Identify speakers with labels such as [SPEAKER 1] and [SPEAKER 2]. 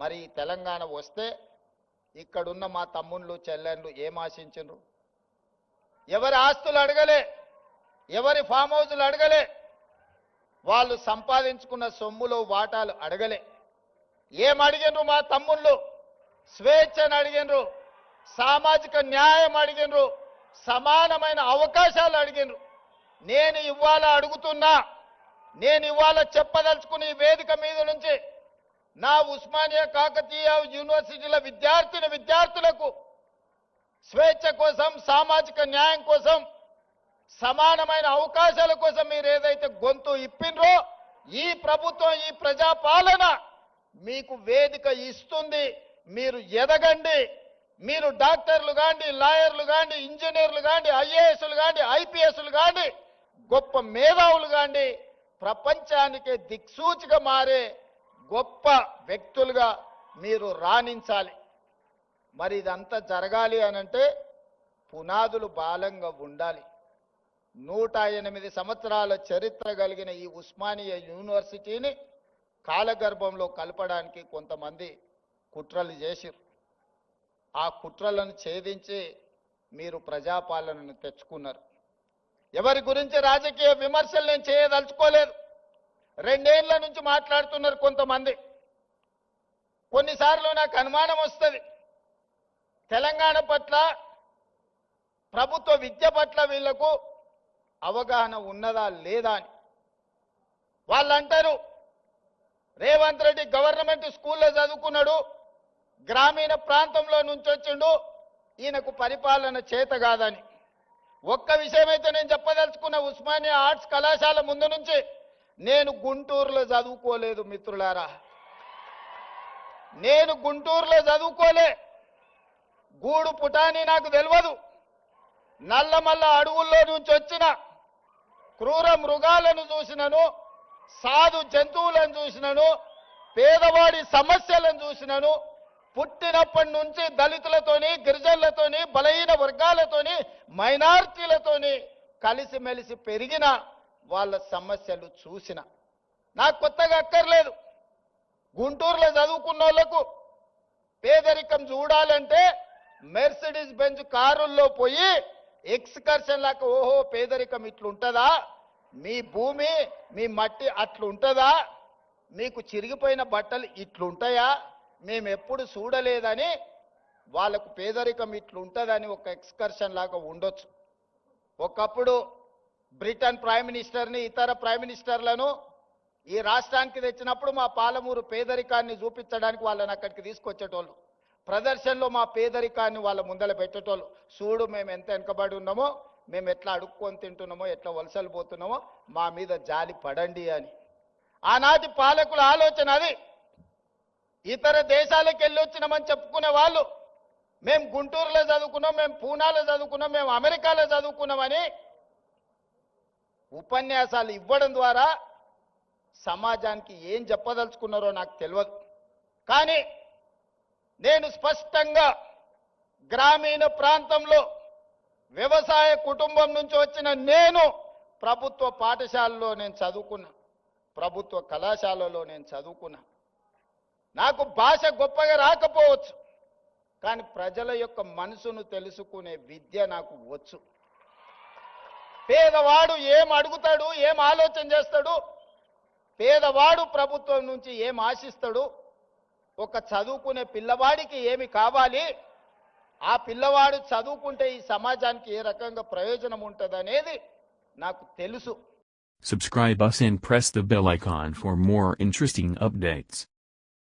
[SPEAKER 1] మరి తెలంగాణ వస్తే ఇక్కడున్న మా తమ్ముళ్ళు చెల్లెళ్ళు ఏం ఆశించరు? ఎవరి ఆస్తులు అడగలే, ఎవరి ఫామ్ హౌస్లు అడగలే, వాళ్ళు సంపాదించుకున్న సొమ్ములో వాటాలు అడగలే. ఏం అడిగినరు మా తమ్ముళ్ళు? స్వేచ్ఛను అడిగినరు, సామాజిక న్యాయం అడిగినరు, సమానమైన అవకాశాలు అడిగినరు. నేను ఇవాళ అడుగుతున్నా, నేను ఇవాళ చెప్పదలుచుకున్న ఈ వేదిక మీద నుంచి నా ఉస్మానియా కాకతీయ యూనివర్సిటీల విద్యార్థులకు స్వేచ్ఛ కోసం, సామాజిక న్యాయం కోసం, సమానమైన అవకాశాల కోసం మీరు ఏదైతే గొంతు ఇప్పినరో ఈ ప్రభుత్వం, ఈ ప్రజాపాలన మీకు వేదిక ఇస్తుంది. మీరు ఎదగండి. మీరు డాక్టర్లు గాండి, లాయర్లు గాండి, ఇంజనీర్లు గాండి, ఐఏఎస్లు గాండి, ఐపీఎస్లు గాండి, గొప్ప మేధావులు గాండి, ప్రపంచానికే దిక్సూచిగా మారే గొప్ప వ్యక్తులుగా మీరు రాణించాలి. మరి ఇదంతా జరగాలి అనంటే పునాదులు బలంగా ఉండాలి. 108 సంవత్సరాల చరిత్ర కలిగిన ఈ ఉస్మానియా యూనివర్సిటీని కాలగర్భంలో కలపడానికి కొంతమంది కుట్రలు చేశారు. ఆ కుట్రలను ఛేదించి మీరు ప్రజాపాలనను తెచ్చుకున్నారు. ఎవరి గురించి రాజకీయ విమర్శలు నేను చేయదలుచుకోలేదు. 2 ఏళ్ల నుంచి మాట్లాడుతున్నారు కొంతమంది. కొన్నిసార్లు నాకు అనుమానం వస్తుంది, తెలంగాణ పట్ల, ప్రభుత్వ విద్య పట్ల వీళ్లకు అవగాహన ఉన్నదా లేదా అని. వాళ్ళు అంటారు, రేవంత్ రెడ్డి గవర్నమెంట్ స్కూల్లో చదువుకున్నాడు, గ్రామీణ ప్రాంతంలో నుంచి వచ్చిండు, ఈయనకు పరిపాలన చేత కాదని. ఒక్క విషయమైతే నేను చెప్పదలుచుకున్న, ఉస్మానియా ఆర్ట్స్ కళాశాల ముందు నుంచి నేను గుంటూరులో చదువుకోలేదు మిత్రులారా. నేను గుంటూరులో చదువుకోలే. గూడు పుటాని నాకు తెలియదు. నల్లమల్ల అడవుల్లో నుంచి వచ్చిన క్రూర మృగాలను చూసినను, సాధు జంతువులను చూసినను, పేదవాడి సమస్యలను చూసినను. పుట్టినప్పటి నుంచి దళితులతోని, గిరిజనులతోని, బలహీన వర్గాలతోని, మైనారిటీలతోని కలిసిమెలిసి పెరిగిన వాళ్ళ సమస్యలు చూసిన. నాకు కొత్తగా అక్కర్లేదు. గుంటూరులో చదువుకున్న వాళ్ళకు పేదరికం చూడాలంటే మెర్సిడీస్ బెంజ్ కారుల్లో పోయి ఎక్స్కర్షన్ లాగా, ఓహో పేదరికం ఇట్లుంటుందా, మీ భూమి మీ మట్టి అట్లుంటుందా, మీకు చిరిగిపోయిన బట్టలు ఇట్లుంటాయా, మేము ఎప్పుడు చూడలేదని వాళ్ళకు పేదరికం ఇట్లుంటుందని ఒక ఎక్స్కర్షన్ లాగా ఉండొచ్చు. ఒకప్పుడు బ్రిటన్ ప్రైమ్ మినిస్టర్ని, ఇతర ప్రైమ్ మినిస్టర్లను ఈ రాష్ట్రానికి తెచ్చినప్పుడు మా పాలమూరు పేదరికాన్ని చూపించడానికి వాళ్ళని అక్కడికి తీసుకొచ్చేటోళ్ళు. ప్రదర్శనలో మా పేదరికాన్ని వాళ్ళ ముందల పెట్టేటోళ్ళు. చూడు మేము ఎంత వెనుకబడి ఉన్నామో, మేము ఎట్లా అడుక్కొని తింటున్నామో, ఎట్లా వలసలు పోతున్నామో, మా మీద జాలి పడండి అని. ఆనాటి పాలకుల ఆలోచన అది. ఇతర దేశాలకు వెళ్ళి వచ్చినామని చెప్పుకునే వాళ్ళు, మేము గుంటూరులో చదువుకున్నాం, మేము పూనాలో చదువుకున్నాం, మేము అమెరికాలో చదువుకున్నామని ఉపన్యాసాలు ఇవ్వడం ద్వారా సమాజానికి ఏం చెప్పదలుచుకున్నారో నాకు తెలియదు. కానీ నేను స్పష్టంగా గ్రామీణ ప్రాంతంలో వ్యవసాయ కుటుంబం నుంచి వచ్చిన నేను ప్రభుత్వ పాఠశాలలో నేను చదువుకున్నా, ప్రభుత్వ కళాశాలలో నేను చదువుకున్నా. నాకు భాష గొప్పగా రాకపోవచ్చు, కానీ ప్రజల యొక్క మనసును తెలుసుకునే విద్య నాకు వచ్చు. పేదవాడు ఏం అడుగుతాడు, ఏం ఆలోచన చేస్తాడు, పేదవాడు ప్రభుత్వం నుంచి ఏం ఆశిస్తాడు, ఒక చదువుకునే పిల్లవాడికి ఏమి కావాలి, ఆ పిల్లవాడు చదువుకుంటే ఈ సమాజానికి ఏ రకంగా ప్రయోజనం ఉంటదనేది నాకు తెలుసు.
[SPEAKER 2] Subscribe us and press the bell icon for more interesting updates.